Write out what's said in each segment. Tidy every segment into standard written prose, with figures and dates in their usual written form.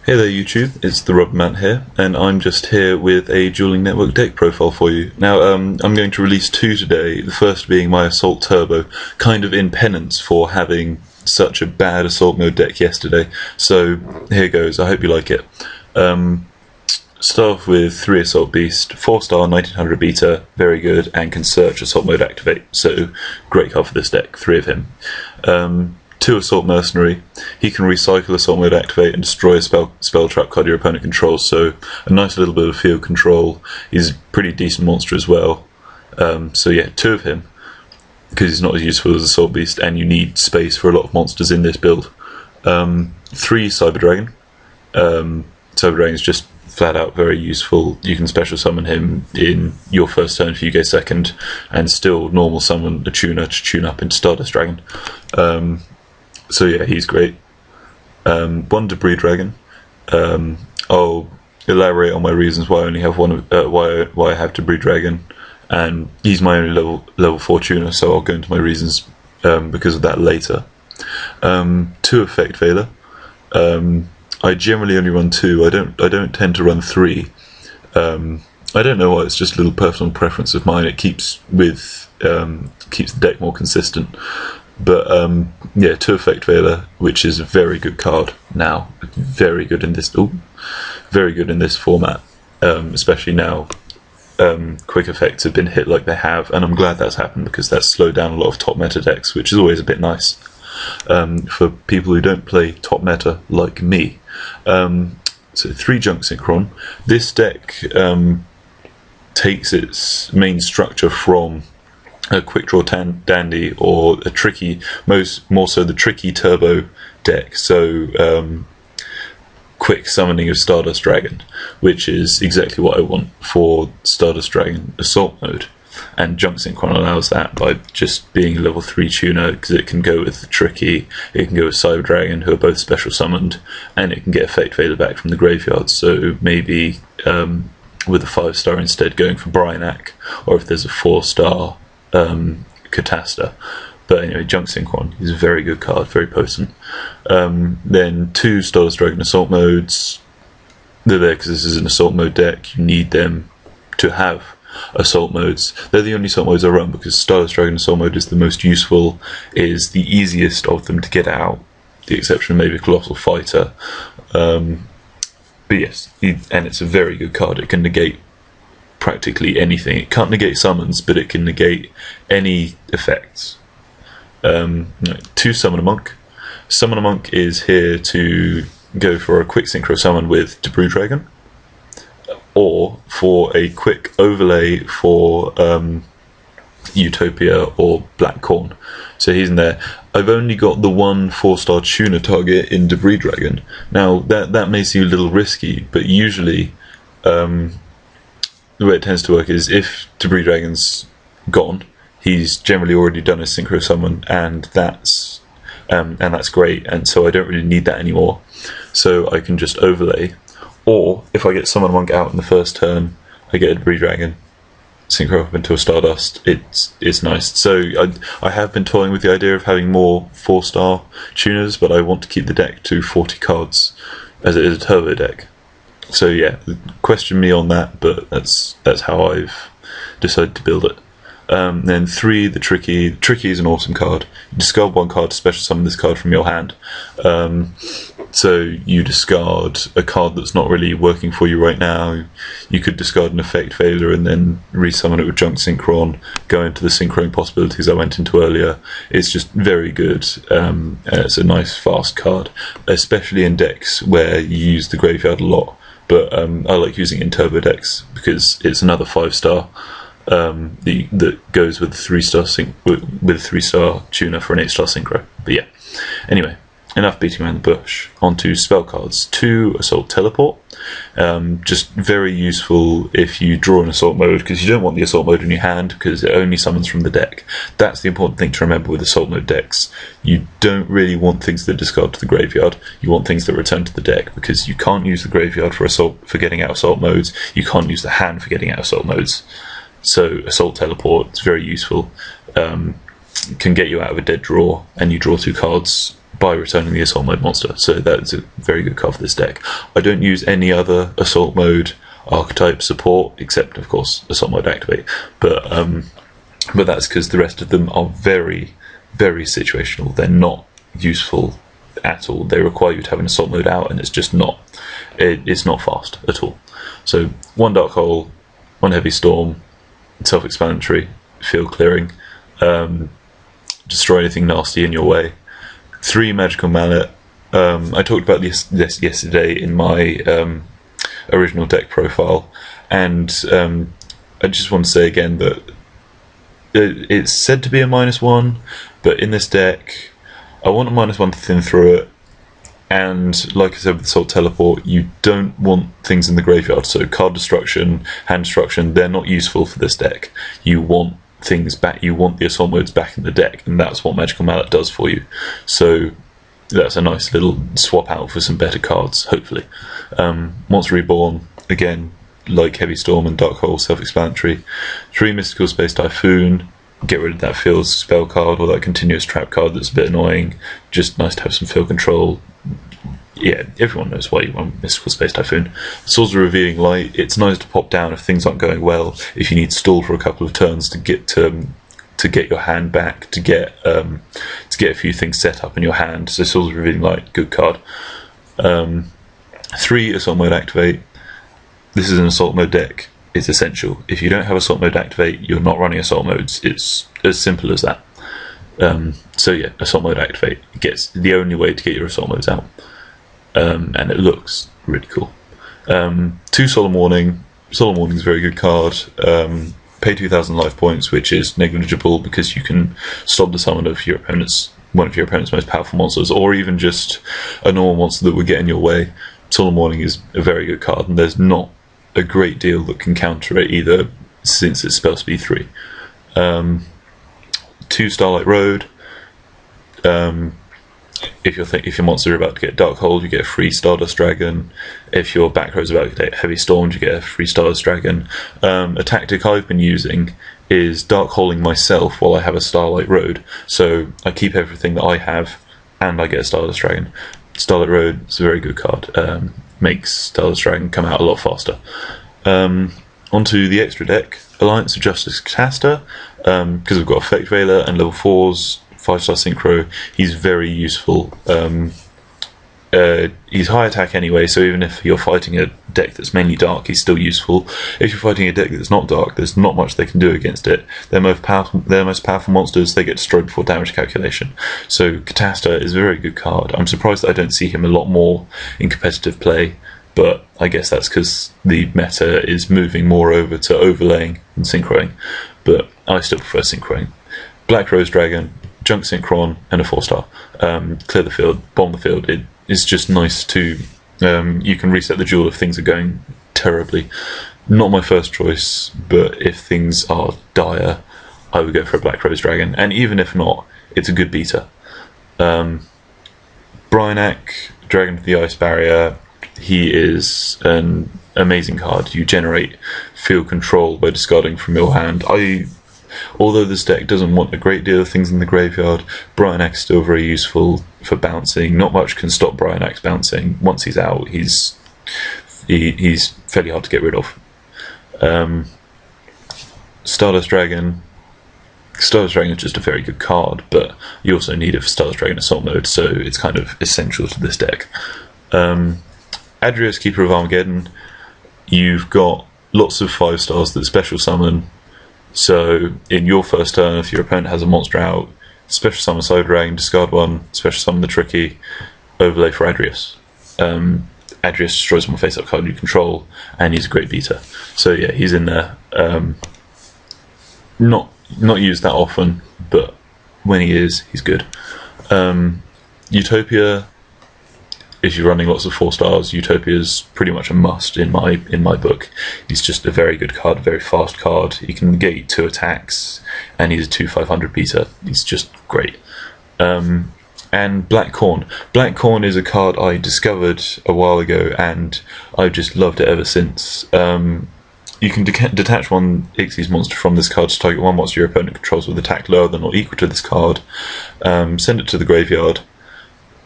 Hey there YouTube, it's TheRubberMant here, and I'm just here with a Dueling Network deck profile for you. Now, I'm going to release two today, the first being my Assault Turbo, kind of in penance for having such a bad Assault mode deck yesterday. So, here goes, I hope you like it. Start off with 3 Assault Beast, 4-star 1900 beta, very good, and can search Assault mode activate, so great card for this deck, 3 of him. 2 Assault Mercenary, he can recycle Assault mode activate and destroy a spell trap card your opponent controls, so a nice little bit of field control. He's a pretty decent monster as well. So yeah, 2 of him, because he's not as useful as Assault Beast, and you need space for a lot of monsters in this build. 3 Cyber Dragon. Cyber Dragon is just flat out very useful. You can special summon him in your first turn if you go second, and still normal summon a tuner to tune up into Stardust Dragon. So yeah, he's great. 1 Debris Dragon. I'll elaborate on my reasons why I only have one. Why I have Debris Dragon, and he's my only level 4 tuner. So I'll go into my reasons because of that later. 2 Effect Veiler. I generally only run 2. I don't tend to run 3. I don't know why. It's just a little personal preference of mine. It keeps the deck more consistent. But yeah, 2 Effect Veiler, which is a very good card now. Very good in this. Very good in this format, especially now. Quick effects have been hit like they have, and I'm glad that's happened because that's slowed down a lot of top meta decks, which is always a bit nice for people who don't play top meta like me. So 3 Junk Synchron. This deck takes its main structure from a Quick Draw Dandy, or a tricky, more so the tricky Turbo deck. So quick summoning of Stardust Dragon, which is exactly what I want for Stardust Dragon Assault mode. And Junk Synchron allows that by just being a level 3 tuner, because it can go with Tricky, it can go with Cyber Dragon, who are both special summoned, and it can get Effect Veiler back from the graveyard. So maybe with a 5-star instead going for Brionac, or if there's a 4-star Catastor. But anyway, Junk Synchron is a very good card, very potent. Then 2 Stardust Dragon Assault modes. They're there because this is an Assault mode deck. You need them to have Assault modes. They're the only Assault modes I run because Stardust Dragon Assault mode is the most useful, is the easiest of them to get out, the exception of maybe Colossal Fighter. But yes, and it's a very good card. It can negate practically anything. It can't negate summons, but it can negate any effects. 2 Summon a Monk. Summon a Monk is here to go for a quick synchro summon with Debris Dragon, or for a quick overlay for Utopia or Black Corn. So he's in there. I've only got the 1 4-star tuner target in Debris Dragon. Now that may seem a little risky, but usually the way it tends to work is if Debris Dragon's gone, he's generally already done a synchro summon, and that's great, and so I don't really need that anymore. So I can just overlay, or if I get Summon Monk out in the first turn, I get a Debris Dragon, synchro up into a Stardust. It's nice. So I have been toying with the idea of having more 4-star tuners, but I want to keep the deck to 40 cards as it is a turbo deck. So yeah, question me on that, but that's how I've decided to build it. Then 3, the Tricky. Tricky is an awesome card. You discard 1 card to special summon this card from your hand. So you discard a card that's not really working for you right now. You could discard an Effect Veiler and then resummon it with Junk Synchron, go into the synchroing possibilities I went into earlier. It's just very good. It's a nice fast card, especially in decks where you use the graveyard a lot. But I like using it in turbo decks because it's another 5-star that goes with 3-star with a 3-star tuner for an 8-star synchro. But yeah, anyway, enough beating around the bush. On to spell cards. 2 Assault Teleport. Just very useful if you draw an Assault mode, because you don't want the Assault mode in your hand because it only summons from the deck. That's the important thing to remember with Assault mode decks. You don't really want things that discard to the graveyard. You want things that return to the deck, because you can't use the graveyard for getting out Assault modes. You can't use the hand for getting out Assault modes. So Assault Teleport is very useful. can get you out of a dead draw, and you draw 2 cards by returning the Assault Mode monster. So that's a very good card for this deck. I don't use any other Assault Mode archetype support, except of course Assault Mode Activate, but that's because the rest of them are very, very situational. They're not useful at all. They require you to have an Assault Mode out, and it's just not, it's not fast at all. So 1 Dark Hole, 1 Heavy Storm, self-explanatory, field clearing, destroy anything nasty in your way. 3 Magical Mallet. I talked about this yesterday in my original deck profile, and I just want to say again that it's said to be a -1, but in this deck I want a -1 to thin through it, and like I said with the Assault Teleport, you don't want things in the graveyard, so card destruction, hand destruction, they're not useful for this deck. You want things back, you want the Assault Modes back in the deck, and that's what Magical Mallet does for you. So that's a nice little swap out for some better cards, hopefully. Monster Reborn, again, like Heavy Storm and Dark Hole, self-explanatory. 3 Mystical Space Typhoon, get rid of that field spell card or that continuous trap card that's a bit annoying. Just nice to have some field control. Yeah, everyone knows why you want Mystical Space Typhoon. Swords of Revealing Light, it's nice to pop down if things aren't going well, if you need to stall for a couple of turns to get your hand back, to get a few things set up in your hand. So Swords of Revealing Light, good card. 3 Assault Mode Activate. This is an Assault Mode deck. It's essential. If you don't have Assault Mode Activate, you're not running Assault Modes. It's as simple as that. So yeah, Assault Mode Activate gets the only way to get your Assault Modes out. And it looks really cool. 2 Solemn Warning. Solemn Warning is a very good card. Pay 2,000 life points, which is negligible because you can stop the summon of one of your opponent's most powerful monsters, or even just a normal monster that would get in your way. Solemn Warning is a very good card, and there's not a great deal that can counter it either, since it's spell speed 3. 2 Starlight Road. If your monster is about to get Dark Hold, you get a free Stardust Dragon. If your back row is about to get Heavy Storm, you get a free Stardust Dragon. A tactic I've been using is Dark Holding myself while I have a Starlight Road. So I keep everything that I have, and I get a Stardust Dragon. Starlight Road is a very good card. Makes Stardust Dragon come out a lot faster. Onto the extra deck, Alliance of Justice Catastor. Because we've got Effect Veiler and level 4s, 5-star Synchro, he's very useful. He's high attack anyway, so even if you're fighting a deck that's mainly dark, he's still useful. If you're fighting a deck that's not dark, there's not much they can do against it. Their most powerful monsters, they get destroyed before damage calculation. So Catastor is a very good card. I'm surprised that I don't see him a lot more in competitive play, but I guess that's because the meta is moving more over to overlaying and synchroing, but I still prefer synchroing. Black Rose Dragon, Junk Synchron, and a 4-star. Clear the field, bomb the field. It's just nice to... you can reset the duel if things are going terribly. Not my first choice, but if things are dire, I would go for a Black Rose Dragon. And even if not, it's a good beater. Brionac, Dragon of the Ice Barrier, he is an amazing card. You generate field control by discarding from your hand. Although this deck doesn't want a great deal of things in the graveyard, Brionac's still very useful for bouncing. Not much can stop Brionac's bouncing. Once he's out, he's fairly hard to get rid of. Stardust Dragon. Stardust Dragon is just a very good card, but you also need it for Stardust Dragon Assault Mode, so it's kind of essential to this deck. Adreus, Keeper of Armageddon. You've got lots of 5-stars that special summon. So in your first turn, if your opponent has a monster out, special summon Cyber Dragon, discard 1, special summon the Tricky, overlay for Adreus. Adreus destroys one face-up card you control, and he's a great beater. So yeah, he's in there. Not used that often, but when he is, he's good. Utopia. If you're running lots of 4-stars, Utopia's pretty much a must in my book. He's just a very good card, a very fast card. He can get you 2 attacks, and he's a 2/500 beater. He's just great. And Black Corn. Black Corn is a card I discovered a while ago, and I've just loved it ever since. you can detach one Xyz monster from this card to target one monster your opponent controls with attack lower than or equal to this card, send it to the graveyard,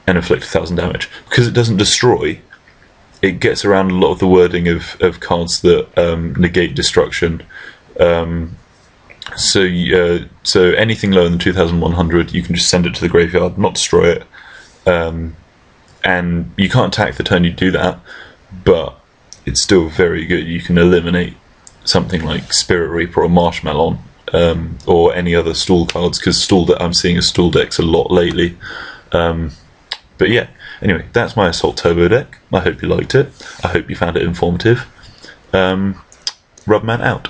and inflict 1,000 damage. Because it doesn't destroy, it gets around a lot of the wording of cards that negate destruction. So anything lower than 2,100, you can just send it to the graveyard, not destroy it. And you can't attack the turn you do that, but it's still very good. You can eliminate something like Spirit Reaper or Marshmallow, or any other stall cards, because I'm seeing a stall decks a lot lately. But yeah, anyway, that's my Assault Turbo deck. I hope you liked it. I hope you found it informative. Rubberman out.